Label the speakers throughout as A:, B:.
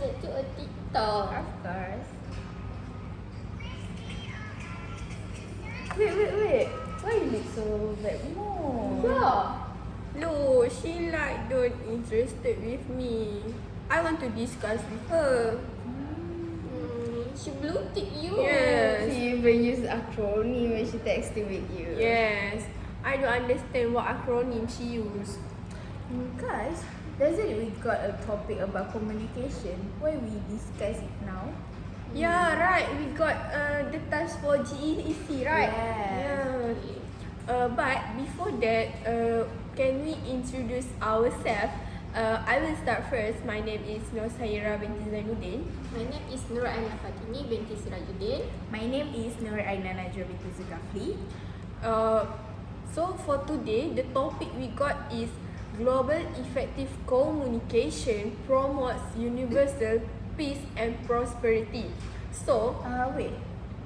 A: upload to a TikTok.
B: Of course. Wait. Why you look so like no?
A: Yeah.
C: Look, she like don't interested with me. I want to discuss with her.
A: She blue tick you.
C: Yes.
B: She even use acronym when she texting with you.
C: Yes. I don't understand what acronym she use.
B: Guys, doesn't we got a topic about communication? Why we discuss it now?
C: Yeah, right. We got the task for GEC, right?
B: Yes.
C: Yeah. But before that, can we introduce ourselves? I will start first. My name is Nur Saira binti Zainuddin.
A: My name is Nur Aina Fatini binti Sirajuddin.
B: My name is Nur Aina Najwa binti Zulkafli.
C: So for today, the topic we got is global effective communication promotes universal peace and prosperity. So,
B: Wait.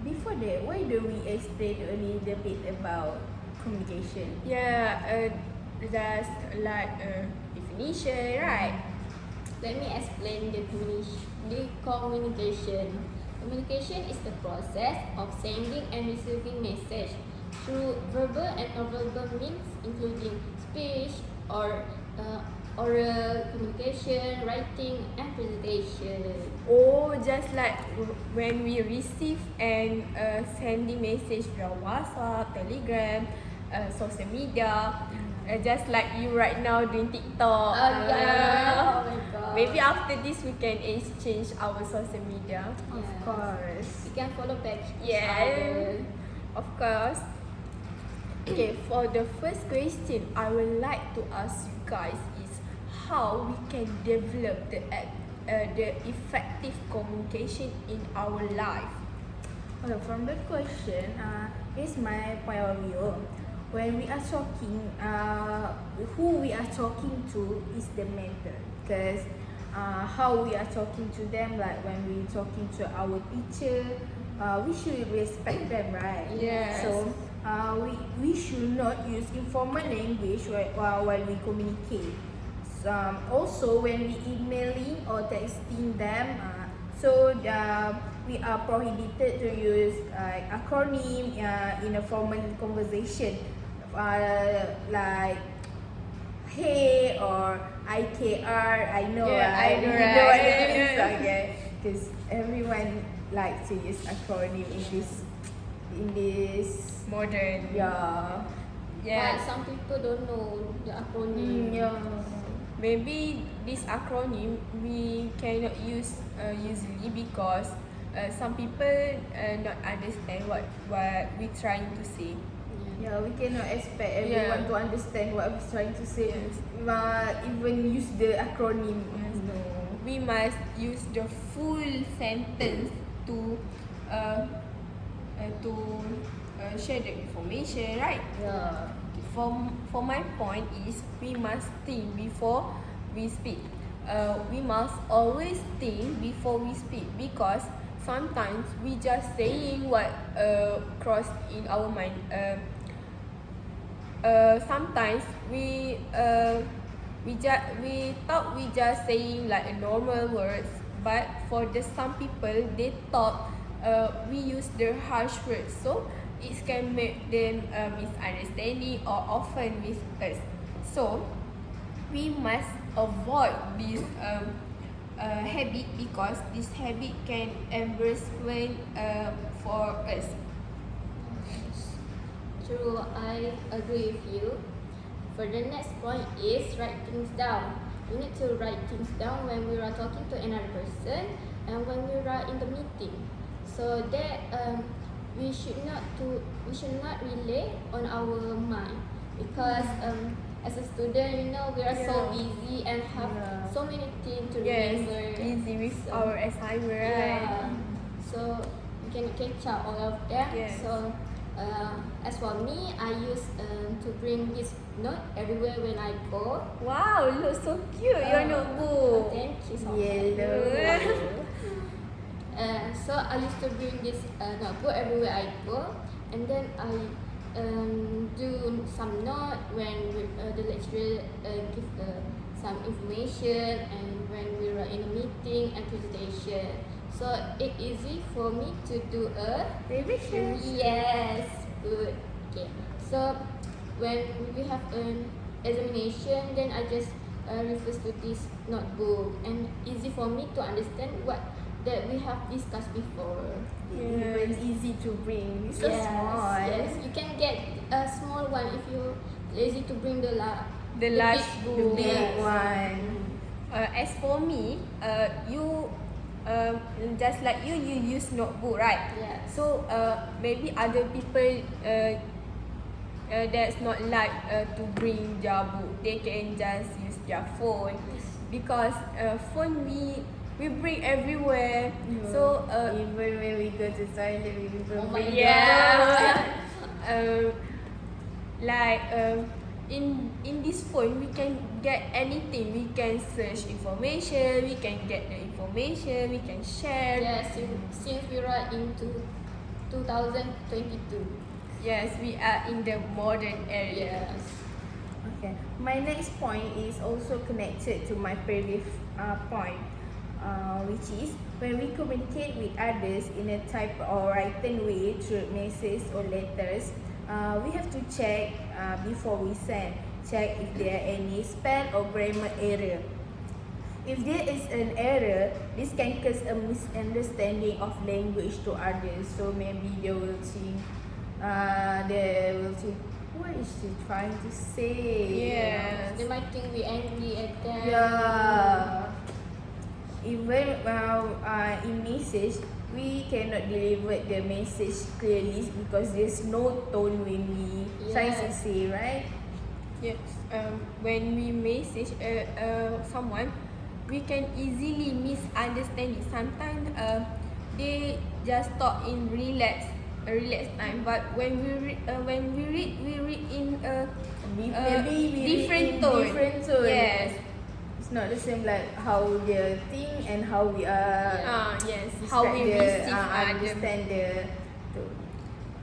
B: Before that, why don't we explain a little bit about communication?
C: yeah, that's like definition, right?
A: Let me explain the communication. Communication is the process of sending and receiving message through verbal and non-verbal means, including speech or oral communication, writing, and presentation.
C: Oh, just like when we receive and sending message via WhatsApp, Telegram, social media, just like you right now doing TikTok.
A: Yeah. Oh my god.
C: Maybe after this we can exchange our social media.
B: Of
A: Yes.
B: course.
A: We can follow back each
C: Yeah,
A: other.
C: of course. Okay, for the first question, I would like to ask you guys is how we can develop the effective communication in our life.
B: Okay, from that question, here's my point of view. When we are talking, who we are talking to is the matter. Because how we are talking to them, like when we talking to our teacher, we should respect them, right?
C: Yes.
B: So we should not use informal language while we communicate. Also, when we emailing or texting them, we are prohibited to use acronym in a formal conversation, like hey or IKR. I know,
C: Yeah,
B: right?
C: I know,
B: You know what
C: right?
B: it is, okay? Because everyone likes to use acronym in this.
C: Modern.
B: Yeah.
A: But some people don't know the acronym.
B: Yeah.
C: Maybe this acronym we cannot use usually because some people not understand what we trying to say.
B: Yeah, we cannot expect everyone to understand what we're trying to say.
C: Yes.
B: Even use the acronym.
C: Yes.
B: No.
C: We must use the full sentence to share the information, right?
B: Yeah.
C: For my point is we must think before we speak. We must always think before we speak because sometimes we just saying what cross in our mind. Sometimes we thought we just saying like a normal words, but for the some people they thought we use the harsh words, so it can make them misunderstanding or often with us. So we must avoid this habit because this habit can embarrassment for us.
A: True, I agree with you. For the next point is write things down. We need to write things down when we are talking to another person and when we are in the meeting, so that we should not rely on our mind because as a student, we are so busy and have so many things to
C: Yes,
A: remember.
C: busy with
A: So,
C: our assignment, right?
A: yeah. So we can catch up all of them.
C: Yes.
A: So as for me, I use to bring this note everywhere when I go.
C: Wow, look so cute your notebook.
A: Thank you so
B: Yellow.
A: So I used to bring this notebook everywhere I go, and then I do some note when the lecturer give some information, and when we are in a meeting and presentation. So it easy for me to do a
B: Revision.
A: yes, good. Okay, so when we have an examination, then I just refers to this notebook and easy for me to understand what that we have discussed before.
B: Even easy to bring. It's so
A: yes,
B: small.
A: yes, you can get a small one if you lazy to bring the
C: large
A: big
C: book.
B: The big
A: Yes.
B: one.
C: As for me, you just like you use notebook, right?
A: Yes.
C: So maybe other people that's not like to bring their book. They can just use their phone because phone we bring everywhere. So
B: even when we go to toilet, we even
A: Oh my
B: bring
C: yeah. Like in this phone we can get anything. We can search information, we can get the information, we can share.
A: Yes, since we are into 2022.
C: Yes, we are in the modern era.
A: Yes.
B: Okay. My next point is also connected to my previous point, which is when we communicate with others in a type or written way through messages or letters, we have to check before we send. Check if there are any spell or grammar error. If there is an error, this can cause a misunderstanding of language to others. So maybe they will think, what is she trying to say?
C: Yes.
A: They might think we angry at them.
B: Yeah. Even in message, we cannot deliver the message clearly because there's no tone when we try to
A: Yes.
B: say, right?
C: Yes. When we message someone, we can easily misunderstand it. Sometimes they just talk in relaxed time, but when we read in
B: Maybe we
C: different
B: read in
C: tone.
B: different tone.
C: Yes.
B: It's not the same like how they think and how we
C: Yes. How we
B: describe
C: receive
B: understand the tone.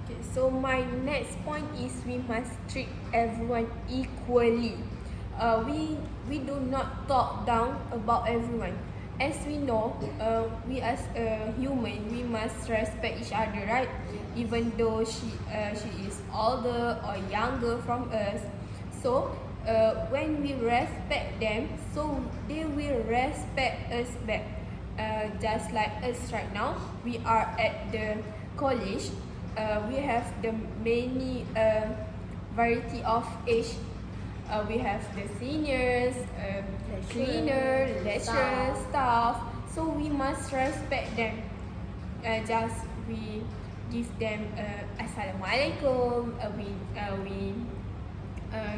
C: Okay, so my next point is we must treat everyone equally. We do not talk down about everyone. As we know, we as a human, we must respect each other, right? Even though she is older or younger from us. So when we respect them, so they will respect us back. Just like us right now, we are at the college. We have the many variety of age. We have the seniors, cleaner, lecturer, staff. So we must respect them. Just we give them assalamualaikum. We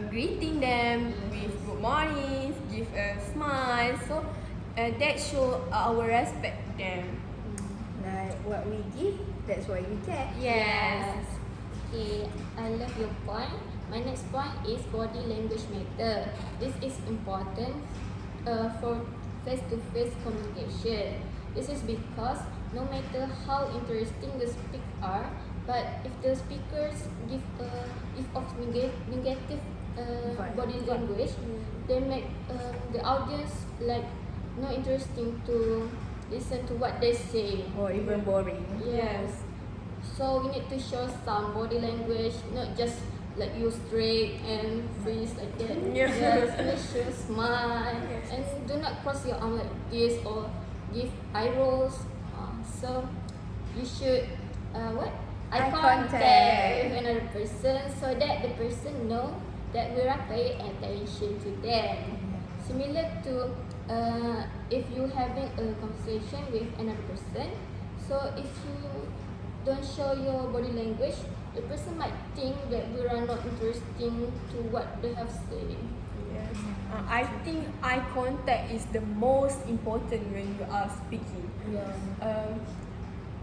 C: greeting them with good morning, give a smile. So that show our respect to them.
B: Like what we give, that's what we get.
C: Yes.
A: Okay, I love your point. My next point is body language matter. This is important for face-to-face communication. This is because no matter how interesting the speak are, but if the speakers give off negative body language, they make the audience like not interesting to listen to what they say.
B: Or even boring.
A: Yes. So we need to show some body language, not just like you straight and freeze like that.
C: Yeah.
A: Yes, make sure smile
C: Yes.
A: and do not cross your arm like this or give eye rolls. So you should what?
B: Eye
A: Contact
B: contact.
A: with another person so that the person know that we are paying attention to them. Similar to if you having a conversation with another person, so if you don't show your body language, the person might think that we are not interesting to what they have said.
C: Yes. I think eye contact is the most important when you are speaking.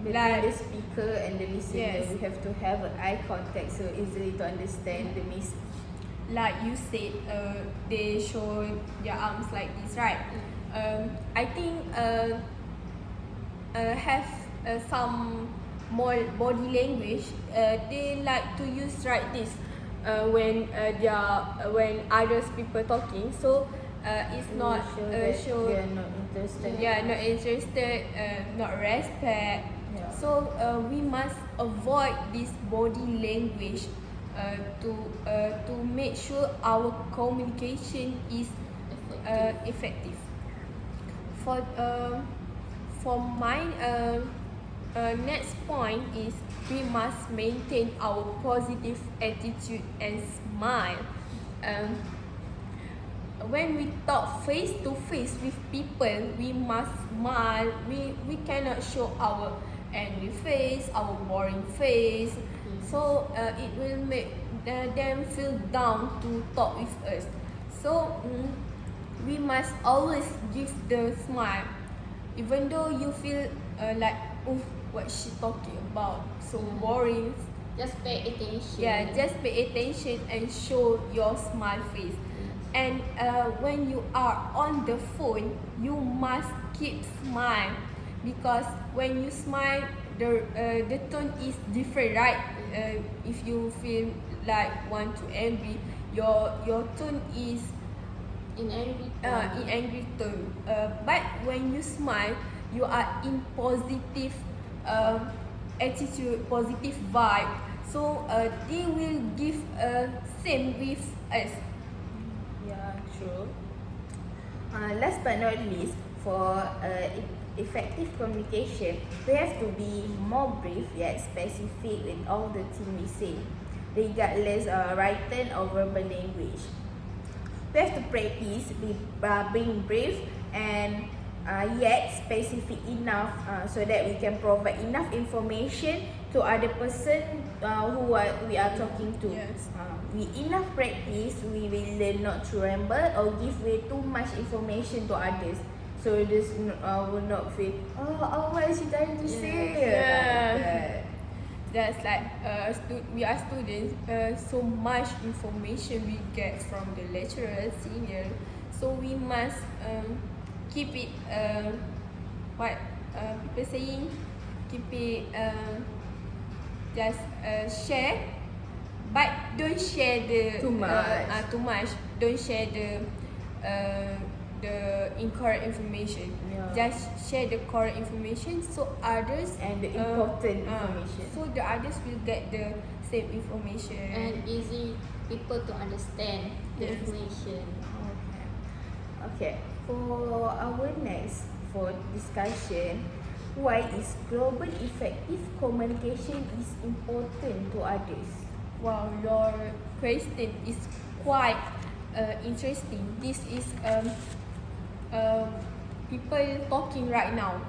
B: Between
C: Like
B: the speaker and the listener,
C: Yes.
B: we have to have an eye contact so easily to understand the message.
C: like you said, they show their arms like this, right? I think have some more body language. They like to use like this when when others people talking. So it's not
B: They
C: show.
B: are not interested. understand.
C: not interested, not respect.
B: Yeah.
C: So we must avoid this body language to make sure our communication is effective. For mine, next point is we must maintain our positive attitude and smile. When we talk face to face with people, we must smile. We cannot show our angry face, our boring face. So it will make them feel down to talk with us. So we must always give the smile, even though you feel like, oh, what she talking about, so boring.
A: Just pay attention.
C: Yeah, just pay attention and show your smile face. And when you are on the phone, you must keep smile, because when you smile, the tone is different, right? If you feel like want to angry, your tone is
A: in angry tone.
C: But when you smile, you are in positive attitude, positive vibe. So they will give same with us.
B: Yeah, true. Last but not least, for effective communication, we have to be more brief yet specific with all the things we say, regardless written or verbal language. We have to practice being brief and yet specific enough so that we can provide enough information to other person we are talking to.
C: Yes.
B: With enough practice, we will learn not to ramble or give way too much information to others. So this will not feel, what is she trying to say?
C: Yeah. That's like we are students. So much information we get from the lecturer, senior. So we must keep it. What people saying? Keep it. Just share, but don't share the
B: Too much.
C: Too much. Don't share the incorrect information.
B: Yeah.
C: Just share the correct information so others
B: And the important information.
C: So the others will get the same information.
A: And easy people to understand the
C: Yes.
A: information.
B: Okay. For our next discussion, why is global effective communication is important to others?
C: Wow, your question is quite interesting. This is people talking right now.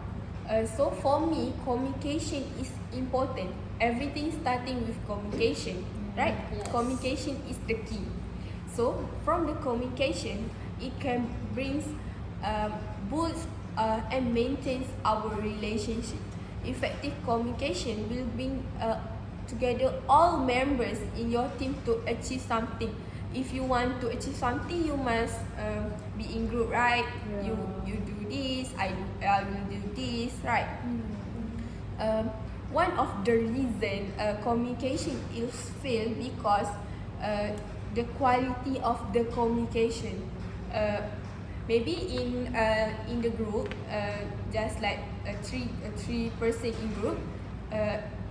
C: So for me, communication is important. Everything starting with communication, right?
A: Yes.
C: Communication is the key. So from the communication, it can bring boost and maintains our relationship. Effective communication will bring together all members in your team to achieve something. If you want to achieve something, you must be in group, right?
B: Yeah.
C: You do this, I will do this, right? One of the reason communication is failed because the quality of the communication. Maybe in the group, just like a three person in group,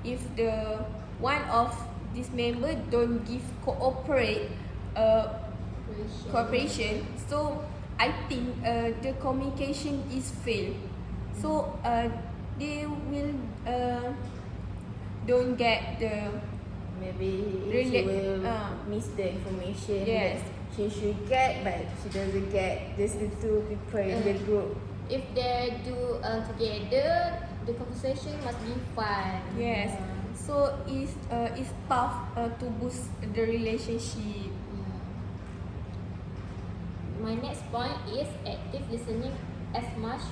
C: if the one of this member don't give cooperation, so I think the communication is failed. So they will don't get the
B: Maybe she
C: Relate-
B: will miss the information
C: Yes.
B: that she should get, but she doesn't get. Just the two people in the group.
A: If they do together, the conversation must be fun.
C: yes. So it's tough to boost the relationship.
A: My next point is active listening as much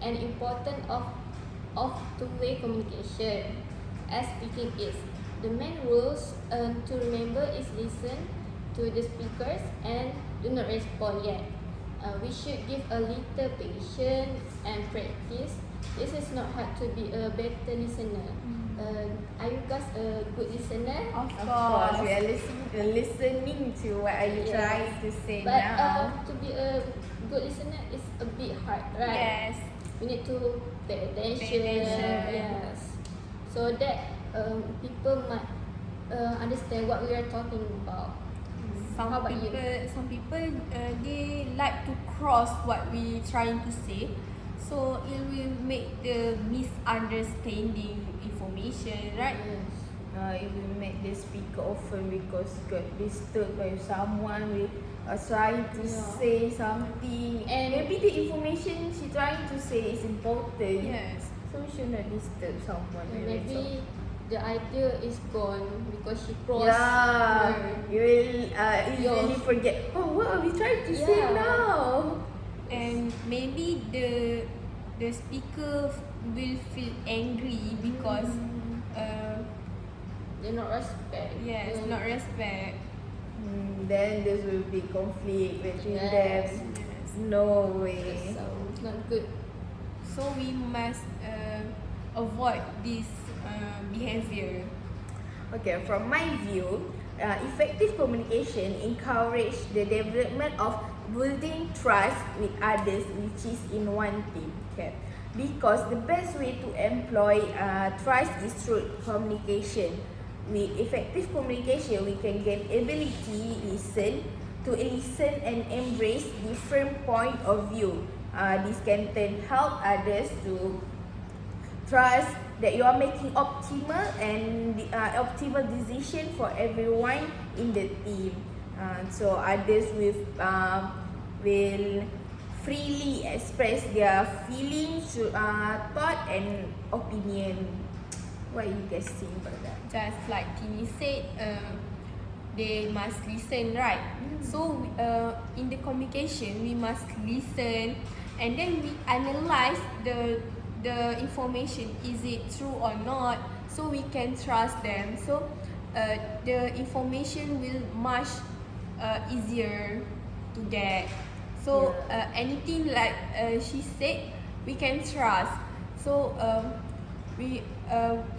A: and important of two-way communication as speaking is. The main rules to remember is listen to the speakers and do not respond yet. We should give a little patience and practice. This is not hard to be a better listener. Are you guys a good listener?
C: Of
B: Of course, we are listening to what are you
A: Yes.
B: trying to say
A: But
B: now.
A: to be a good listener is a bit hard, right?
C: Yes.
A: We need to pay attention. Yes. So that people might understand what we are talking about. How about you?
C: Some people they like to cross what we trying to say, so it will make the misunderstanding information, right?
A: Yes.
B: It will make the speaker often because got disturbed by someone with trying to say something, and maybe the information she trying to say is important.
C: Yes.
B: So we should not disturb someone.
A: And
B: when it's
A: maybe the idea is gone because she crossed.
B: yeah, you will easily
A: Yours.
B: forget. Oh, what are we trying to say
A: Yeah.
B: now?
C: And maybe the speaker will feel angry because
A: They not respect.
C: yes,
A: the-
C: not respect.
B: Then there will be conflict between
A: Yes.
B: them.
C: Yes.
B: No way.
A: So it's not good.
C: So we must avoid this behavior.
B: Okay, from my view, effective communication encourage the development of building trust with others, which is in one team. Okay, because the best way to employ trust is through communication. With effective communication, we can gain ability to listen and embrace different point of view. This can then help others to trust that you are making optimal decision for everyone in the team. So others will freely express their feelings, thought and opinion. What you guys think about that?
C: Just like Tini said, they must listen, right? So in the communication, we must listen, and then we analyze the information. Is it true or not? So we can trust them. So the information will much easier to get. So anything like she said, we can trust. So we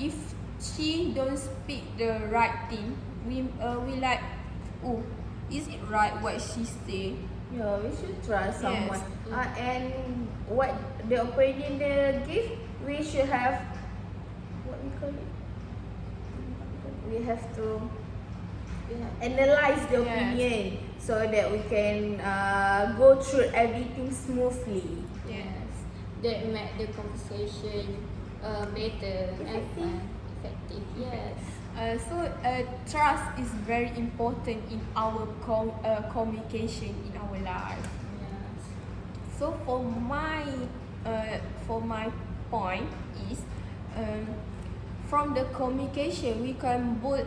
C: if she don't speak the right thing, we like, oh, is it right what she say?
B: Yeah, we should trust
C: Yes.
B: someone. And what the opinion they give, we should have what we call it. We have to analyze the
C: Yes.
B: opinion so that we can go through everything smoothly.
A: Yes. That make the conversation better and fun. Effective. Yes.
C: So trust is very important in our communication in our life.
A: Yes.
C: So for my point is, from the communication we can build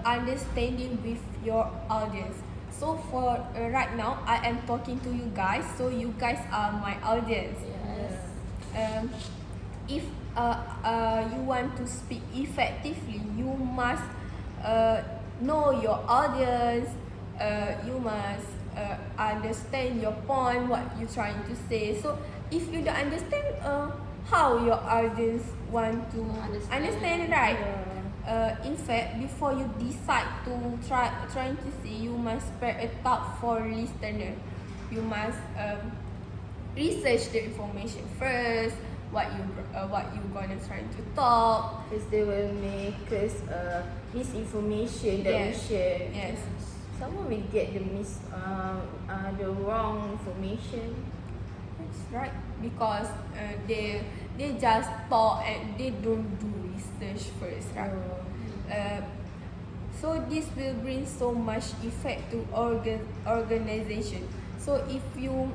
C: understanding with your audience. So for right now, I am talking to you guys, so you guys are my audience.
A: Yes.
C: If you want to speak effectively, you must know your audience. You must understand your point, what you're trying to say. So if you don't understand how your audience want to understand, right? In fact, before you decide to trying to say, you must prepare a thought for listener. You must research the information first. What you gonna try to talk.
B: Because they will make us misinformation that we share.
C: Yes.
B: Someone will get the wrong information.
C: That's right. Because they just talk and they don't do research first, right? So this will bring so much effect to organization. So if you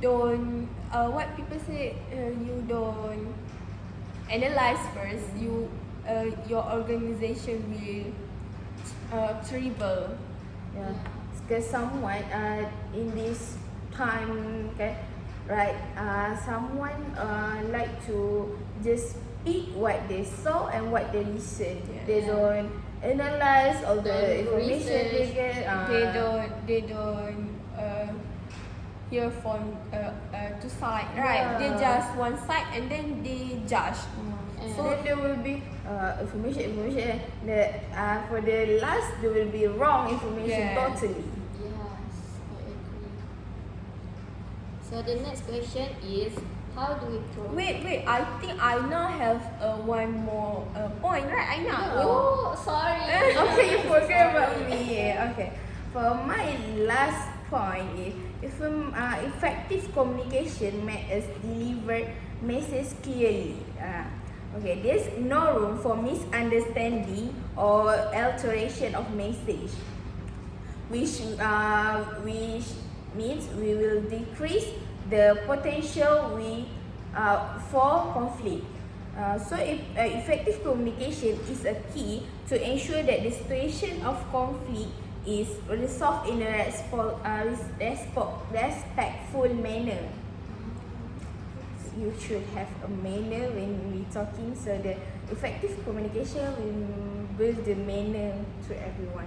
C: don't what people say, you don't analyze first, your organization will trouble.
B: Yeah, because someone in this time, okay, right? Someone like to just speak what they saw and what they listen.
C: Yeah.
B: They don't analyze all the
A: Don't do
B: information they
A: research.
B: get.
C: They don't hear from two side, right? They
B: Yeah.
C: just one side and then they judge.
A: And
B: So then there will be information that for the last there will be wrong information
C: Yeah.
B: totally.
A: yes, I agree. So the next question is, how do we promote?
C: Wait. I think I now have one more point, right? I know.
A: Oh, sorry.
B: Okay, you forget about me. Okay. For my last point is, effective communication makes us deliver message clearly. Okay, there's no room for misunderstanding or alteration of message, which means we will decrease the potential for conflict. Effective communication is a key to ensure that the situation of conflict is resolved in a respectful manner. You should have a manner when we talking, so the effective communication will build the manner to everyone.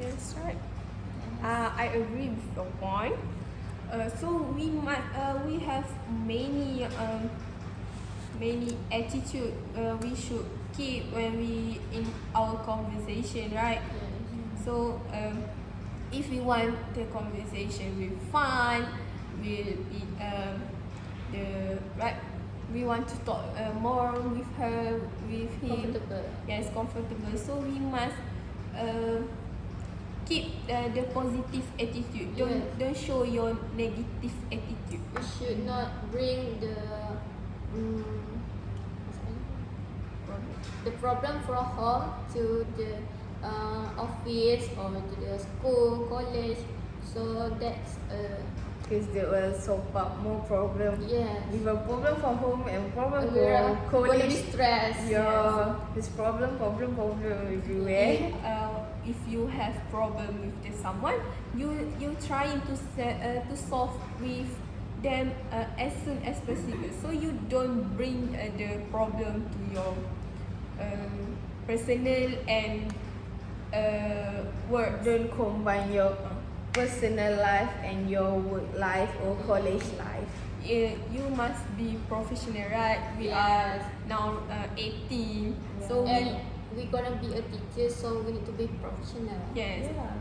C: That's right. I agree with your point. So we have many attitude we should keep when we in our conversation, right? So if we want the conversation with fun, will be we want to talk more with her, with him.
A: Comfortable.
C: Yes, comfortable. So we must keep the positive attitude. Don't show your negative attitude.
A: You should not bring the problem from home to the office or to the school, college. So that's
B: Because they will solve up more problem.
A: yes.
B: With a problem from home and problem
A: We are
B: from
A: gonna be
B: college.
A: stressed.
B: Yeah, there's problem everywhere.
C: If you have problem with someone, you trying to solve with them as soon as possible. So you don't bring the problem to your personal and work.
B: Don't combine your personal life and your work life or college life.
C: You must be professional, right? We are now 18, so
A: And we're gonna be a teacher, so we need to be professional.
C: yes.
B: Yeah.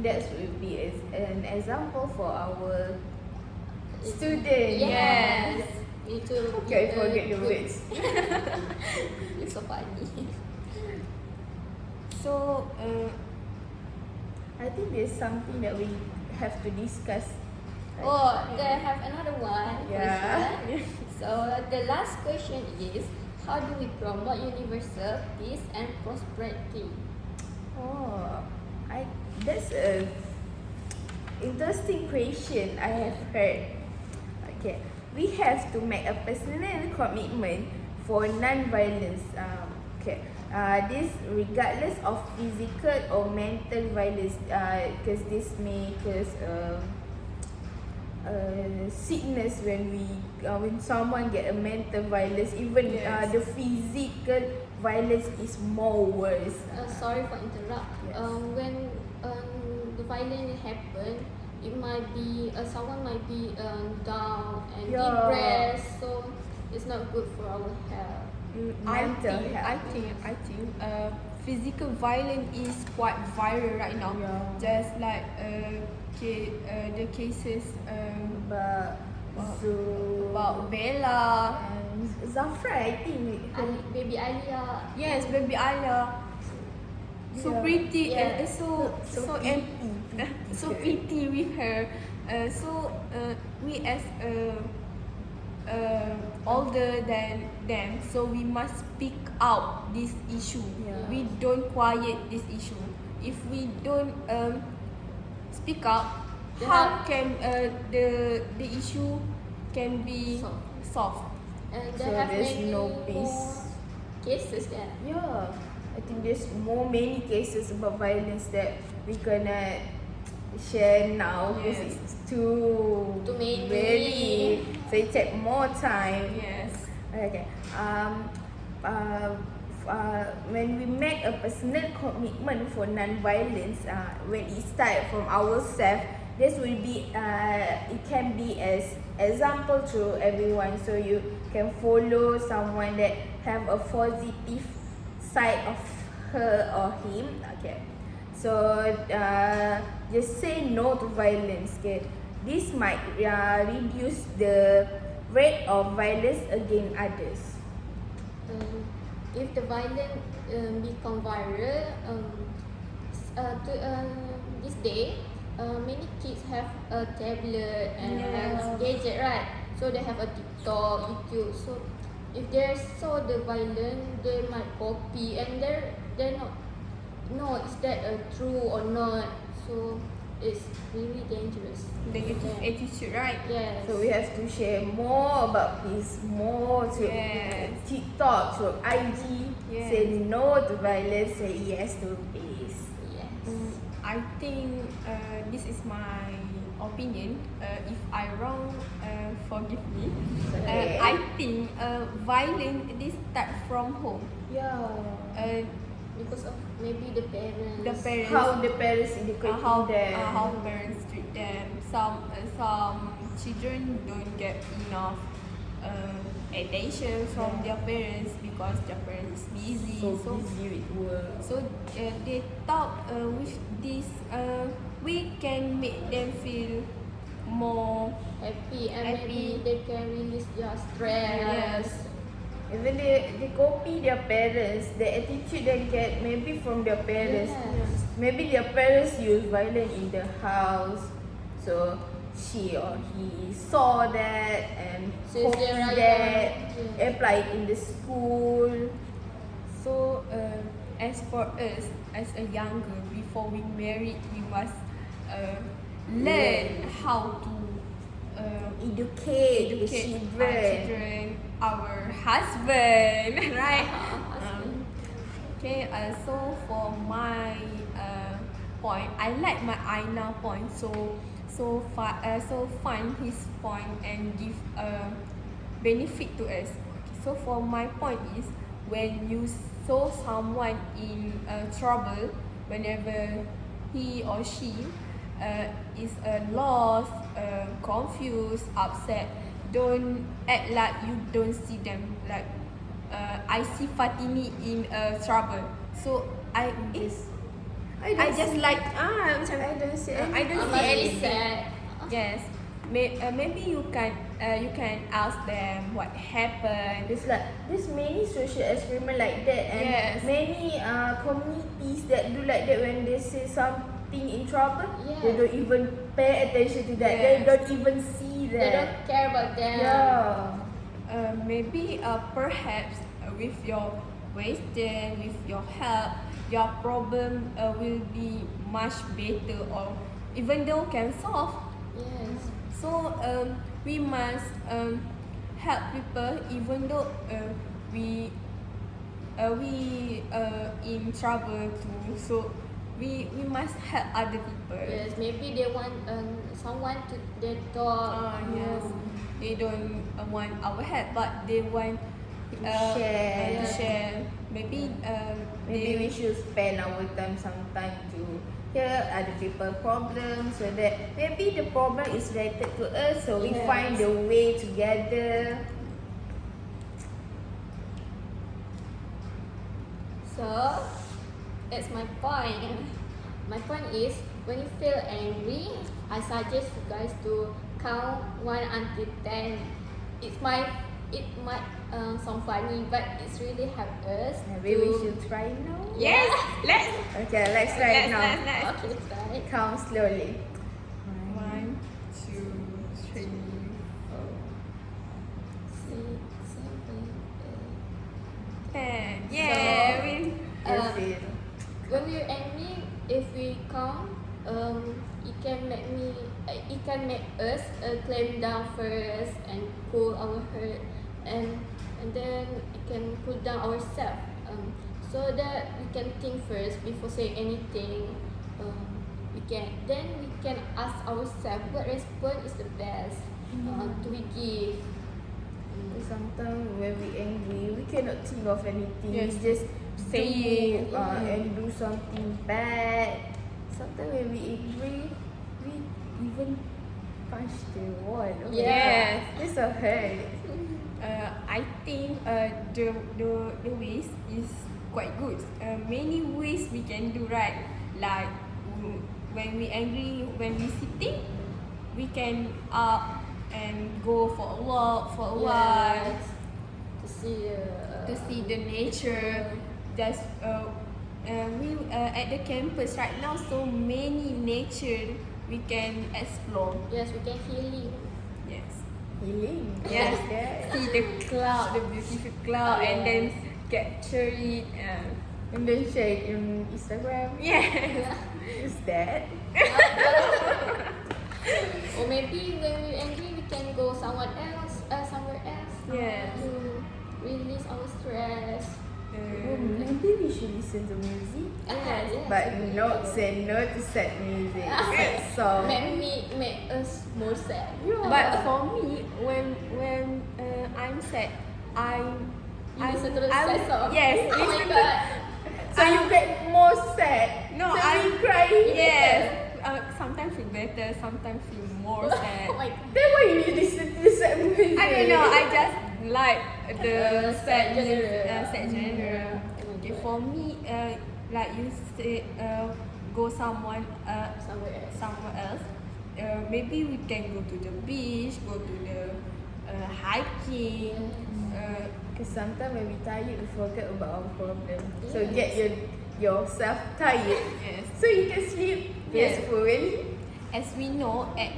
B: That will be an example for our student.
A: Yes. We need to
B: Okay,
A: be
B: forget the
A: good-
B: words.
A: It's so funny.
C: So
B: I think there's something that we have to discuss.
A: Oh, they have another one.
B: Yeah.
A: Question. So the last question is, how do we promote universal peace and prosperity?
B: Oh, that's a interesting question I have heard. Okay, we have to make a personal commitment for non-violence. This regardless of physical or mental violence, because this may cause sickness when someone get a mental violence. Even
C: Yes.
B: the physical violence is more worse.
A: Sorry for interrupt.
B: Yes.
A: When the violence happen, it might be someone might be down and
B: Yeah.
A: depressed, so it's not good for our health.
B: Mental health.
C: I think physical violence is quite viral right now.
B: Yeah.
C: Just like the cases
B: But
C: about Bella.
B: and Zafra, I think.
A: Baby Alia.
C: Yes, baby Alia. So
B: Yeah.
C: pretty
A: Yeah.
C: and so pretty with her. We as older than them, so we must speak out this issue.
B: Yeah.
C: We don't quiet this issue. If we don't speak out,
A: They
C: how
A: have-
C: can the issue can be solved?
A: And
B: So
A: they have
B: there's
A: many
B: no
A: more
B: peace.
A: cases there.
B: Yeah, I think there's many cases about violence that we cannot share now because
C: Yes.
B: it's too
A: many.
B: very, so it take more time.
C: Yes.
B: Okay. When we make a personal commitment for non-violence, when it starts from ourselves, this will be it can be as example to everyone. So you can follow someone that have a positive side of her or him. Okay. So just say no to violence. Okay. this might reduce the rate of violence against others.
A: If the violence become viral, this day, many kids have a tablet and have gadget, right? So they have a TikTok, YouTube. So if they saw the violence, they might copy, and they're not know is that true or not. So it's really dangerous.
C: Negative attitude, right?
A: Yes.
B: So we have to share more about this, more to TikTok, to IG.
C: Yes.
B: Say no to violence, say yes to peace.
A: Yes.
C: I think this is my opinion. If I wrong, forgive me.
B: Okay.
C: I think violence this start from home.
B: Yeah.
A: Because of maybe the parents.
C: The parents.
B: How the parents educating them.
C: How parents treat them. Some children don't get enough attention from their parents because their parents is busy.
B: So busy with work.
C: So they thought with this we can make them feel more
A: happy, and
C: Happy.
A: maybe they can release their stress.
C: Yes.
B: Even they copy their parents, the attitude they get maybe from their parents.
A: Yes.
B: Maybe their parents use violence in the house, so she or he saw that and
A: Since
B: copy
A: they're
B: that,
A: young,
B: apply it in the school.
C: So as for us as a younger, before we married, we must learn how to
B: Educate the
C: educate
B: children.
C: our children, our husband, right? Okay. So for my point, I like my Aina point. So find his point and give benefit to us. So for my point is, when you saw someone in trouble, whenever he or she is lost, confused, upset, don't act like you don't see them. Like I see Fatini in trouble, so I just like macam
B: I don't see
C: I don't
A: I
C: see
A: must be
C: anything.
A: sad.
C: Yes, maybe you can ask them what happened.
B: It's like there's many social experiment like that, and
C: Yes.
B: many communities that do like that. When they say something in trouble,
A: Yes.
B: they don't even pay attention to that.
C: Yes.
B: They don't even see
A: They
B: that.
A: don't care about them.
B: Yeah.
C: Maybe perhaps with your question, with your help, your problem will be much better, or even though can solve.
A: Yes.
C: So we must help people even though we in trouble too. So we must help other people.
A: Yes. Maybe they want someone to they talk.
C: Yes. They don't want our help, but they want
B: share.
C: to share. Maybe
B: Maybe we should spend our time sometime to hear other people's problems, so that maybe the problem is related to us, so we
A: Yes.
B: find the way together.
A: So that's my point. My point is, when you feel angry, I suggest you guys to count 1 until 10. It might sound funny, but it's really help us.
B: Maybe we should try now.
C: yes. Let's
B: Okay, let's try it now.
C: let's.
A: Okay, try.
B: Count slowly.
C: 1, 2, 3, 4.
A: 6, 7,
C: 10. Yeah, we.
B: You feel.
A: When we're angry, if we count, it can make us calm down first and cool our hurt, and then it can cool down ourselves, so that we can think first before saying anything. We can ask ourselves what response is the best to we give.
B: Sometimes when we angry, we cannot think of anything.
C: Yes.
B: We just
C: Say
B: do and do something bad. Sometimes when we angry, we even punch the wall. Oh my
C: Yes.
B: God. It's so hurt.
C: I think the ways is quite good. Many ways we can do, right? Like when we angry, when we sitting, we can up and go for a walk for a while
A: Yes. To
C: see the nature. Just we at the campus right now, so many nature we can explore.
A: Yes, we can healing.
C: Yes.
B: Healing.
C: Yes.
B: Yes.
C: See the cloud, the beautiful cloud, and then
A: Yes.
C: capture it.
B: And then share it on Instagram.
C: Yes.
B: Is that?
A: Or maybe when we're angry, we can go somewhere else.
C: Yes.
A: To release our stress.
B: Oh, maybe we should listen to music.
A: Yes.
B: But not say no to sad music. Sad song.
A: Make us more sad.
C: But for me, when I'm sad, I
A: listen to the sad song.
C: Yes.
A: Oh my
C: listen to-
A: god.
B: So you get more sad.
C: No,
B: so
C: I
B: you cry.
C: Yes. Sometimes feel better, sometimes feel more sad.
A: Oh my god.
B: Then why you listen to sad music?
C: I don't know. I just like the
A: Sad
C: sad music,
A: genre.
C: sad genre. Okay, for me, like you said, go
A: Somewhere else.
C: somewhere else. Maybe we can go to the beach, go to the hiking.
B: Because sometimes when we tired, we forget about our problem. So
A: Yes.
B: get yourself tired.
C: Yes.
B: So you can sleep
C: Yes.
B: peacefully.
C: As we know, at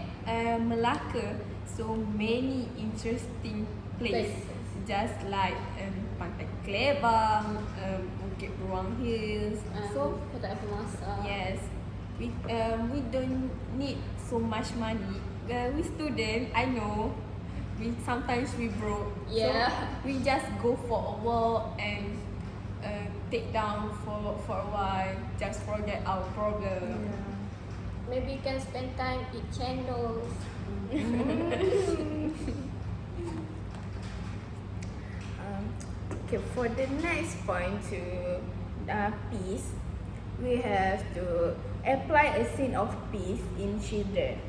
C: Melaka, so many interesting places.
A: Places.
C: Just like Pantai Klebang, Bukit Beruang Hills. So
A: Kota Api Masak.
C: yes, we don't need so much money. We student, I know. We sometimes we broke.
A: Yeah.
C: So we just go for a walk and take down for a while. Just forget our problem.
A: Maybe you can spend time eat candles.
B: Okay, for the next point to peace, we have to apply a scene of peace in children.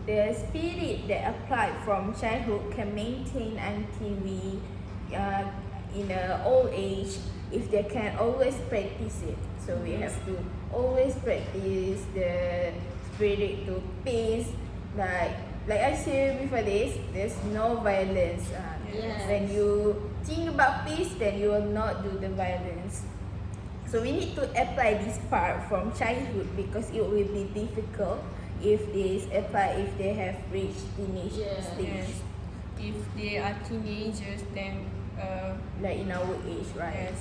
B: The spirit that applied from childhood can maintain until we in a old age if they can always practice it. So we have to always practice the spirit to peace. Like I said before this, there's no violence.
A: Yes.
B: When you think about peace, then you will not do the violence. So we need to apply this part from childhood because it will be difficult if they have reached teenage
A: Yes.
B: stage,
C: Yes. If they are teenagers, then
B: like in our age, right?
C: yes.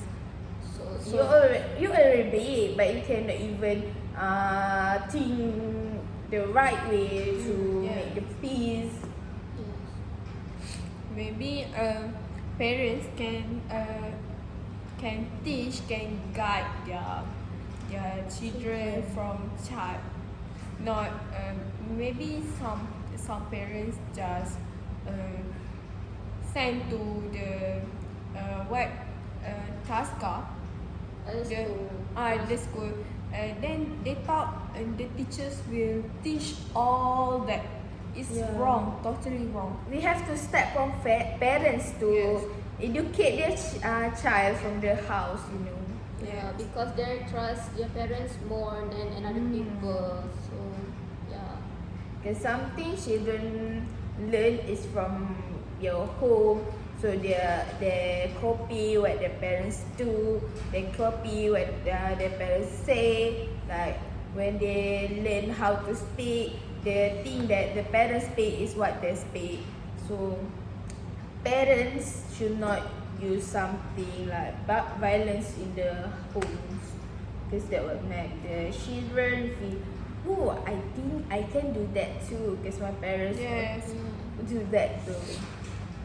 A: So
B: You already big, but you cannot even think the right way to
C: Yeah.
B: make the peace.
A: yes.
C: Maybe parents can teach, can guide their children from child. Not maybe some parents just send to the taska the school. Then they thought the teachers will teach all that. It's
B: Yeah.
C: wrong, totally wrong.
B: We have to start from parents to
C: Yes.
B: educate their child from the house,
A: Yeah, because they trust their parents more than another people. So yeah.
B: Because something children learn is from your home. So they copy what their parents do. They copy what their parents say. Like when they learn how to speak, they think that the parents speak is what they speak. So parents should not use something like violence in the homes, because that will make the children feel, oh, I think I can do that too, because my parents
C: Yes.
B: do that too.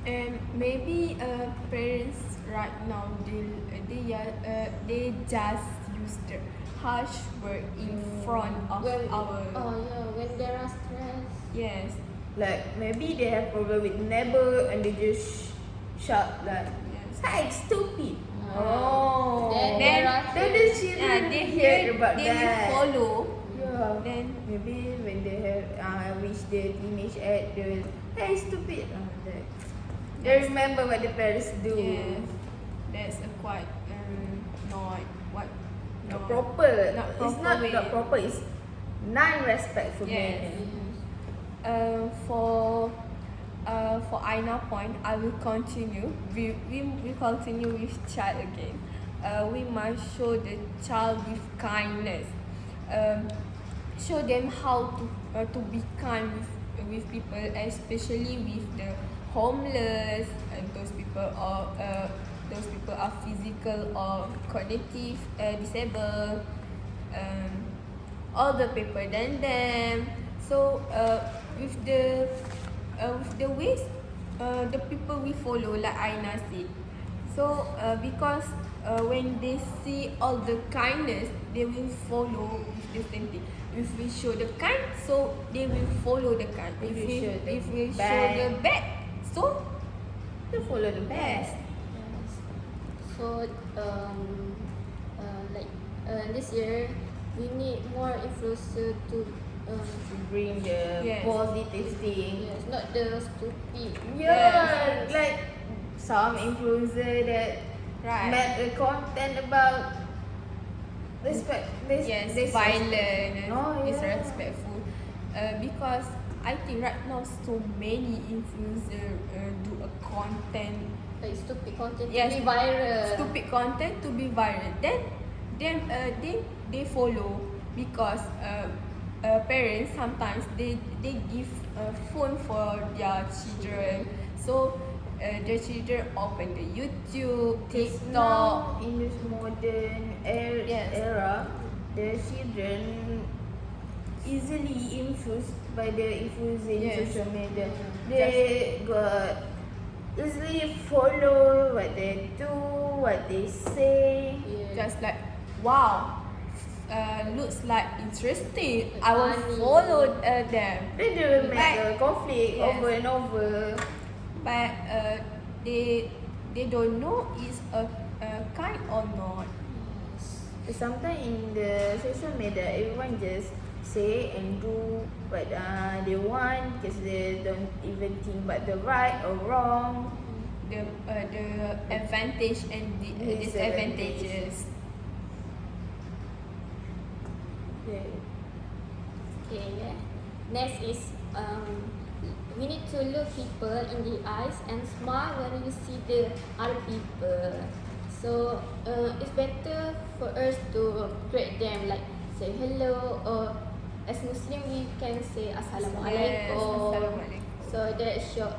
C: And maybe parents right now they just use the harsh word in front of
A: when there are stress.
C: yes.
B: Like maybe they have problem with neighbor and they just shout like,
C: Yes.
B: hey, stupid.
A: Then
B: Then the children
C: they
B: hear about
C: they
B: that.
C: will follow.
B: Yeah.
C: Then
B: Maybe when they have reached the teenage age, they will, hey, stupid. They remember what the parents do.
C: yes, that's a quite not what
B: Not
C: not
B: proper.
C: Not
B: It's
C: proper
B: not
C: way.
B: not proper. It's non-respectful
C: Yes.
B: manner.
C: For Aina point, I will continue. We continue with child again. We must show the child with kindness. Show them how to be kind with people, especially with the homeless and those people are physical or cognitive disabled. All the people than them. So with the ways the people we follow, like Aina said. So because when they see all the kindness, they will follow with the same thing. If we show the kind, so they will follow the kind. If we show the bad, so they follow the bad.
A: Yes. So this year we need more influencer to
B: bring the
C: Yes.
B: positive thing.
A: yes, not the stupid.
B: Yeah, like some influencer that
C: Right.
B: make a content about
C: Violent and
B: Oh, yeah.
C: disrespectful. Because I think right now so many influencers do a content,
A: Like stupid content
C: Yes.
A: to be viral.
C: stupid content to be viral. Then they follow because parents sometimes they give a phone for their children. So the children open the YouTube,
B: Because
C: TikTok.
B: now in this modern
C: Yes.
B: era, the children easily influenced by the influencer in
C: Yes.
B: social media. They got easily follow what they do, what they say.
A: Yeah.
C: Just like, wow, looks like interesting. I will
A: Funny.
C: follow them.
B: Then they will make
C: But-
B: a conflict
C: Yes.
B: over and over.
C: But they don't know is a kind or not.
B: Sometimes in the social media, everyone just say and do what they want because they don't even think about the right or wrong.
C: The advantage and the disadvantages.
B: Yeah.
A: Okay, yeah. Next is we need to look people in the eyes and smile when we see the other people. So it's better for us to greet them, like say hello, or as Muslim we can say Assalamualaikum.
C: Assalamualaikum.
A: So that show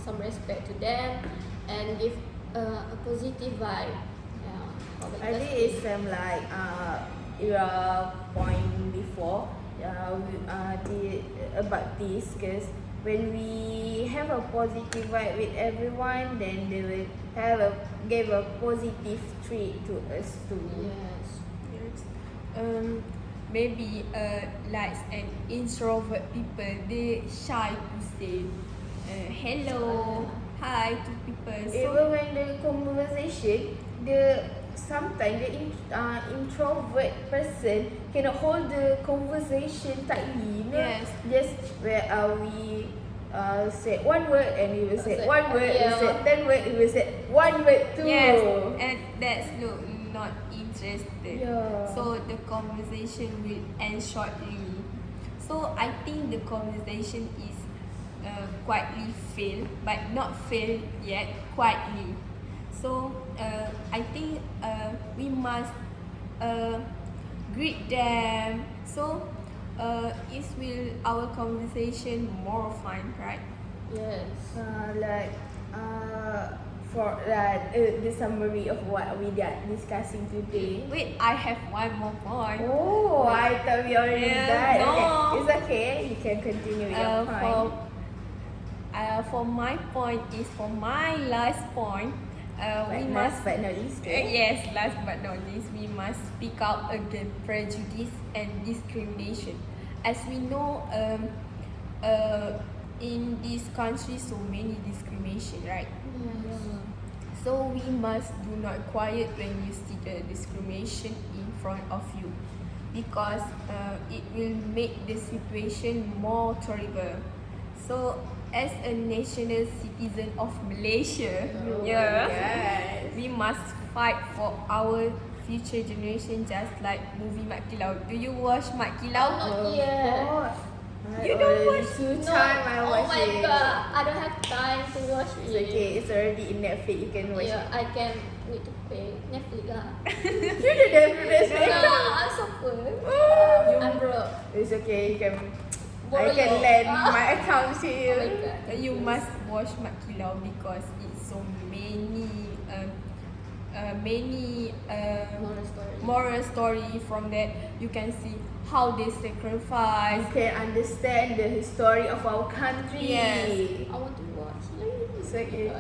A: some respect to them and give a positive vibe. Yeah. How about
B: I
A: you?
B: think it's like your point before about this because when we have a positive vibe with everyone, then they will give a positive treat to us too.
A: Yes.
C: Yes. Maybe like an introvert people, they shy to say hello, hi to people.
B: Even when the conversation, sometimes the introvert person cannot hold the conversation tightly. You know?
C: Yes.
B: Just where we say one word and we will say
A: Say,
B: one word,
A: yeah.
B: we say 10 words, we will say one word too.
C: Yes, and that's not interested.
B: Yeah.
C: So the conversation will end shortly. So I think the conversation is quietly fail, but not fail yet, quietly. So I think we must greet them. So it will our conversation more fun, right?
A: Yes.
B: For the summary of what we are discussing today.
C: Wait, I have one more point.
B: Oh, I thought we already
C: Yeah,
B: done.
C: no.
B: Okay, it's okay. You can continue your point.
C: For my point is for my last point. We must
B: but not least.
C: yes, last but not least, we must speak out against prejudice and discrimination. As we know, in this country, so many discrimination, right? So we must do not quiet when you see the discrimination in front of you, because it will make the situation more terrible. So as a national citizen of Malaysia, we must fight for our future generation, just like movie Mat Kilau. Do you watch Mat Kilau?
A: Not yet.
B: Oh,
C: You don't watch?
B: Two time I
A: oh
B: watch
A: my
B: it.
A: god, I don't have time to watch
B: It's
A: it.
B: okay, it's already in Netflix. You can watch
A: Yeah,
B: it.
A: I can need to pay Netflix lah.
B: You the Netflix.
A: No, I'm so poor. I'm broke.
B: It's okay. You can.
A: Borrow
B: I can
A: your-
B: lend my account to
A: Oh
B: you.
A: my god.
C: You must watch Mat Kilau because it's so many moral story from that. You can see how they sacrifice.
B: You can understand the history of our country.
C: Yes.
A: I want to watch.
B: It's okay.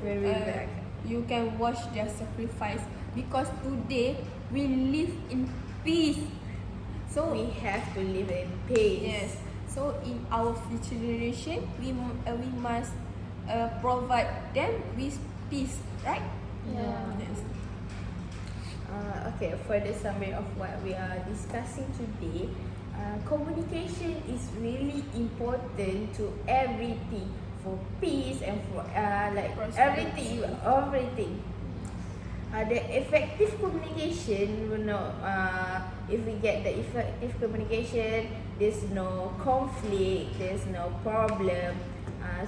B: When we back.
C: You can watch their sacrifice because today we live in peace. So
B: We have to live in peace.
C: yes. So in our future generation, we must provide them with peace, right?
A: Yeah.
C: Yes.
B: Okay, for the summary of what we are discussing today, communication is really important to everything, for peace and for like
C: Prosperity.
B: everything. The effective communication, if we get the effective communication, there's no conflict, there's no problem.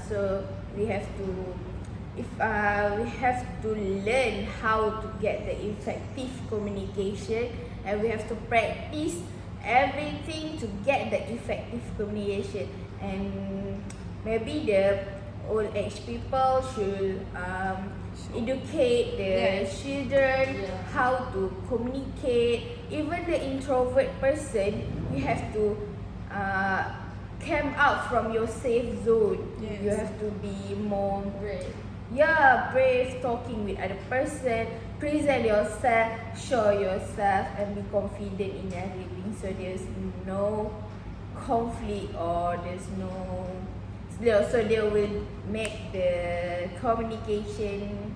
B: So we have to, we have to learn how to get the effective communication, and we have to practice everything to get the effective communication. And maybe the old age people should educate the
C: Yes.
B: children
A: Yeah.
B: how to communicate. Even the introvert person, you have to come out from your safe zone.
C: Yes.
B: You have to be more
A: Great.
B: brave, talking with other person, present yourself, show yourself, and be confident in everything. So there's no conflict, or there's no, so they will make the communication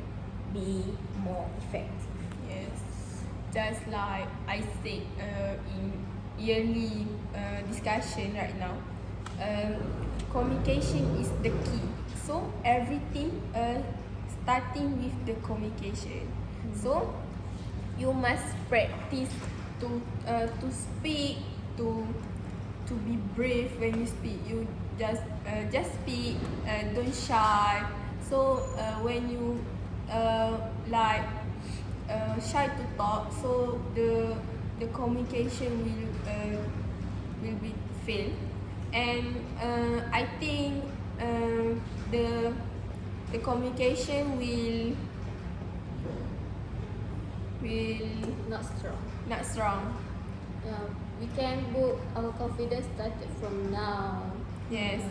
B: be more effective.
C: Yes, just like I said in yearly discussion right now, communication is the key. So everything starting with the communication. So you must practice to speak, to be brave when you speak. You just speak, don't shy. So when you shy to talk, so the communication will be fail. And I think the communication will
A: Not strong.
C: not strong.
A: Yeah, we can book our confidence started from now.
C: Yes,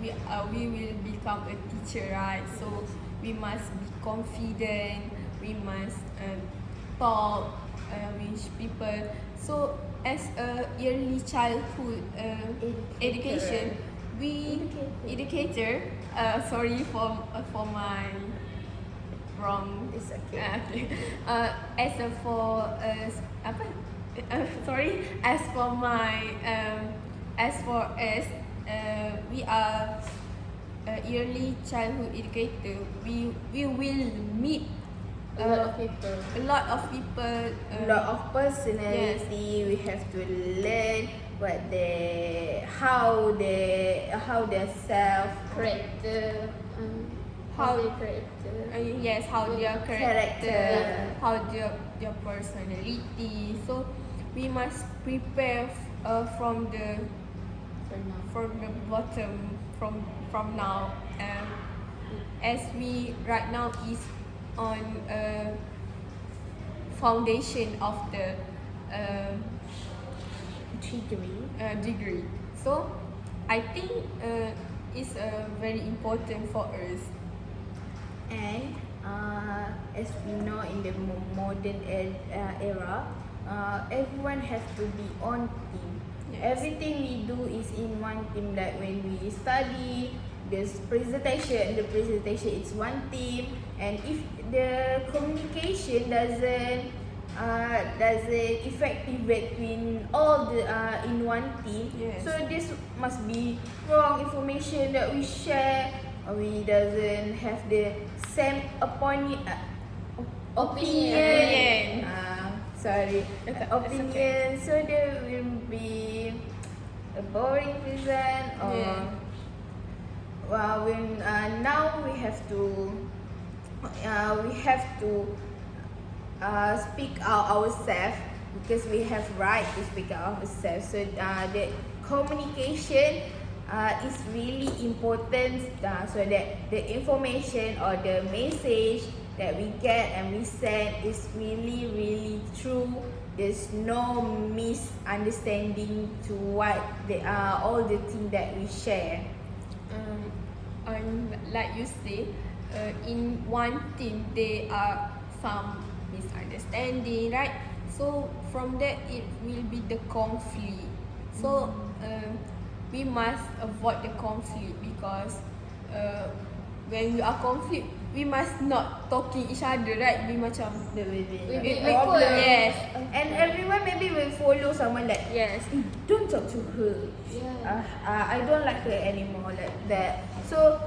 C: we will become a teacher, right? So we must be confident. We must talk with people. So as a early childhood education, we educator. Sorry for my wrong.
B: It's okay.
C: Okay. As a for sorry. As for my as for us, we are early childhood educator. We will meet
A: A lot of people.
C: a lot of people.
B: A lot of personality. We have to learn how their self
A: Character.
C: How-
A: their character.
C: Yes, how their character,
B: Character.
C: how their personality. So we must prepare from the
A: For now.
C: bottom from now. As we right now is on foundation of the degree. So I think it's very important for us.
B: And as we know, in the modern era, everyone has to be on team.
C: Yes.
B: Everything we do is in one team. Like when we study, there's presentation. The presentation is one team. And if the communication doesn't effective between all the in one team,
C: Yes.
B: so this must be wrong information that we share. We doesn't have the same opinion.
C: Opinion.
B: Sorry, opinion. So there will be a boring prison, or when now we have to speak out ourselves, because we have right to speak out ourselves. So the communication is really important, so that the information or the message that we get and we send is really true. There's no misunderstanding to what all the things that we share.
C: And like you say, in one team there are some misunderstanding, right? So from that it will be the conflict. So we must avoid the conflict, because when we are conflict, we must not talking each other, right? We macam
B: There will be
A: We
B: like
A: be
B: problem.
C: yes.
B: And everyone maybe will follow someone like,
C: Yes.
B: don't talk to her.
A: Yeah.
B: I don't like her anymore, like that. So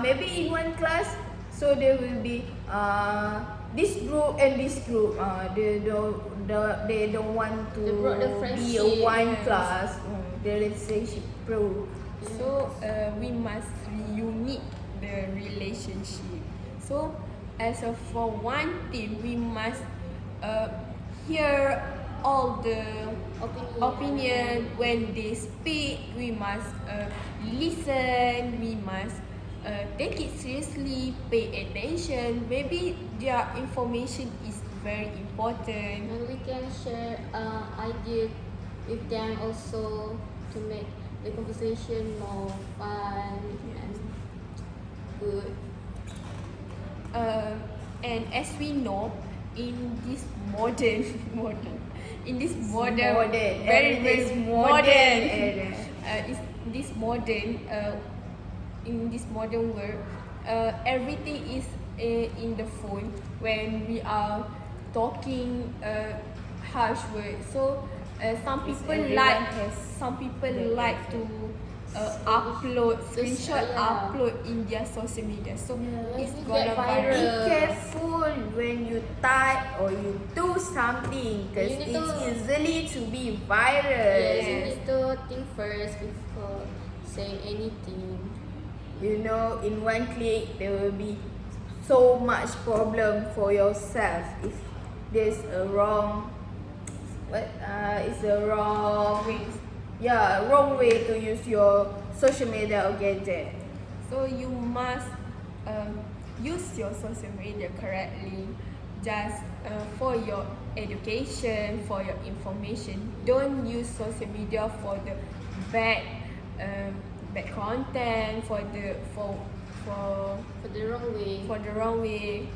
B: maybe in one class, so there will be this group and this group. They don't want to
A: They brought the
B: be a
A: friendship,
B: one
C: yes.
B: class. The relationship pro.
C: So we must reunite the relationship. So as a for one team, we must hear all the opinion when they speak. We must listen. We must take it seriously, pay attention. Maybe their information is very important.
A: And we can share ideas with them also to make the conversation more fun and good.
C: And as we know, in this modern, very
B: Everything is
C: modern,
B: modern.
C: in this modern world, everything is in the phone. When we are talking harsh words, so some people
B: their
C: like to upload screenshot,
A: yeah.
C: upload in their social media. So it's
A: It
C: gonna
A: get viral.
B: Be careful when you type or you do something, because
A: You need
B: it's
A: to-
B: easily to be viral.
A: Yes, you need to think first before saying anything.
B: You know, in one click there will be so much problem for yourself if there's a wrong wrong way to use your social media or gadget.
C: So you must use your social media correctly, just for your education, for your information. Don't use social media for the bad content, for the wrong way.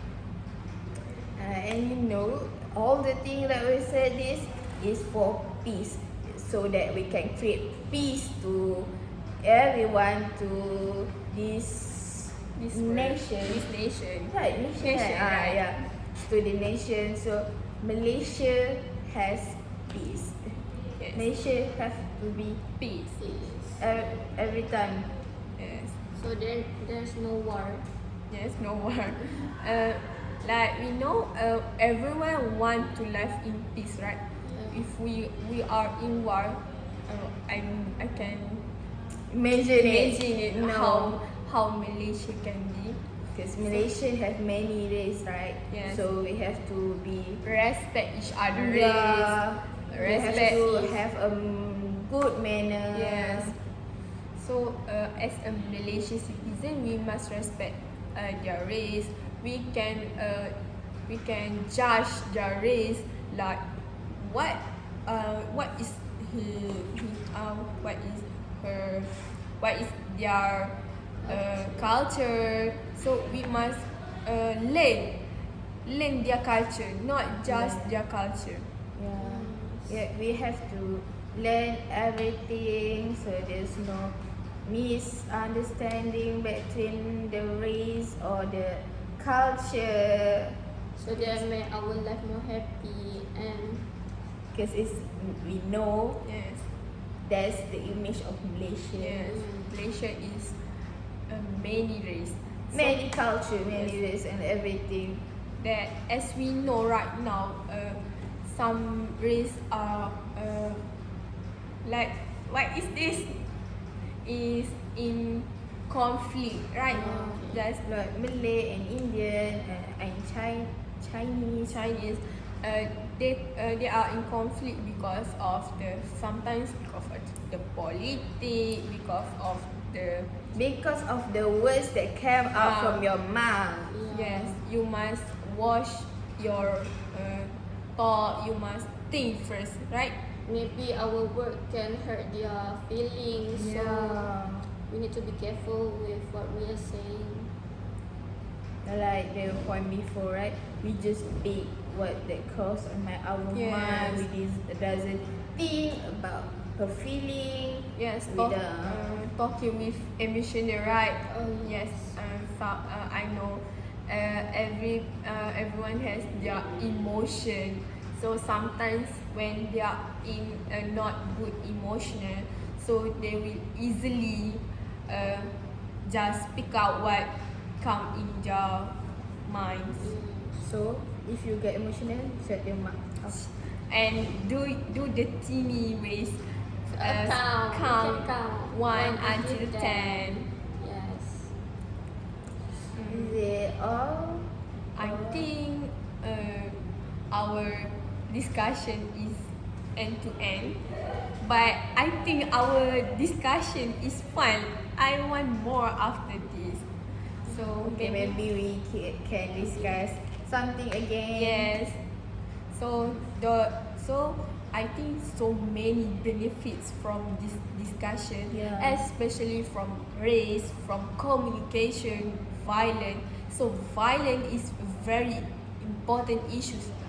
B: And you know, all the things that we said this is for peace, so that we can create peace to everyone, to this
C: world,
B: nation.
C: this nation.
B: Right, nation.
C: Nation, right.
B: Yeah, to the nation. So Malaysia has peace.
C: Yes.
B: Malaysia have to be
C: Peace.
B: every time.
C: Yes.
A: So there's no war.
C: Yes, no war. Like we know, everyone want to live in peace, right? If we are in war, I can
B: Imagine
C: imagine it
B: No.
C: how Malaysia can be.
B: Because Malaysia have many race, right?
C: Yes.
B: So we have to be
C: Respect each other.
B: yeah. We have
C: Respect
B: to
C: is-
B: have a good manner.
C: Yes. So as a Malaysian citizen, we must respect their race. We can judge their race, like what is their culture. So we must learn their culture, not just their culture.
B: Yeah, we have to learn everything, so there's no misunderstanding between the race or the culture.
A: So that make our life more happy and
B: Because we know
C: Yes.
B: that's the image of Malaysia.
C: Yes, Malaysia is a many race.
B: Many culture, many
C: Yes.
B: race and everything.
C: That as we know right now, some race are like what is this? Is in conflict, right?
A: Okay.
C: Just
B: Like Malay and Indian and Chinese.
C: They are in conflict because of sometimes because of the politics,
B: Because of the words that came out from your mouth.
C: yes, you must wash your thought. You must think first, right?
A: Maybe our word can hurt their feelings. So we need to be careful with what we are saying.
B: Like the point before, right? We just speak what that comes on our
C: Yes.
B: mind. We doesn't think about her feeling.
C: Yes,
B: With
C: talking with emotional, right?
A: Oh,
C: Yes,
A: yes.
C: I know. Everyone has their emotion. So sometimes when they are in a not good emotional, so they will easily just speak out what come in their minds
B: So if you get emotional, shut your mouth.
C: and do the teeny ways.
A: Count. We can count.
C: 1 until 10.
A: Yes.
B: Is it all?
C: I think our discussion is end to end, but I think our discussion is fun. I want more after this. So
B: Okay, maybe we can discuss something again.
C: yes. So I think so many benefits from this discussion,
B: Yeah.
C: especially from race, from communication, violence. So violence is very important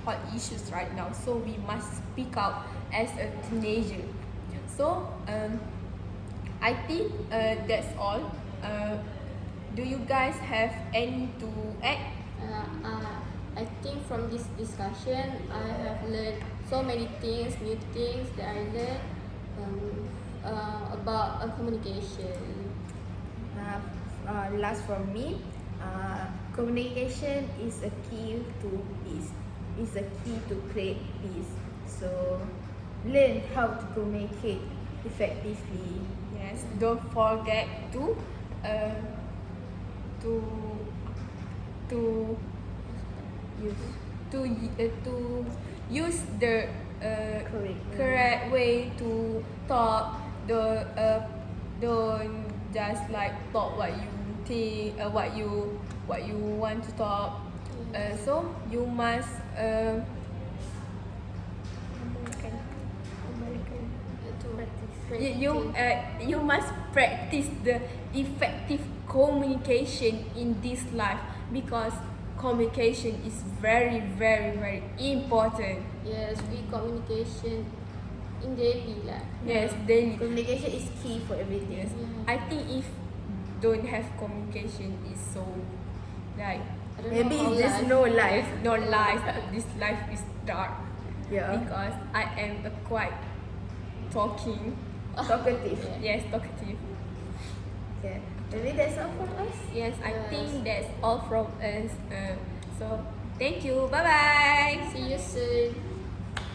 C: hot issues right now. So we must speak out as a teenager. So I think that's all. Do you guys have any to add?
A: I think from this discussion, I have learned so many things, new things that I learned about communication.
B: Last for me, communication is a key to peace. It's a key to create peace. So learn how to communicate effectively.
C: Yes. Don't forget to use the correct way to talk. Don't just like talk what you think, what you want to talk. So you must you must practice the effective communication in this life, because communication is very very very important.
A: Yes, we communication in daily life.
C: Yes, daily.
B: Communication is key for everything.
C: Yes. I think if don't have communication is so like
A: I don't
B: Maybe
A: know how
B: it's just
A: life-
B: no life.
C: no life. This life is dark
B: Yeah.
C: because I am a quite talking.
B: Talkative.
C: Yes, talkative.
B: Okay. Maybe that's all from us.
C: Yes, I
A: Yes.
C: think that's all from us. So thank you. Bye bye.
A: See you soon.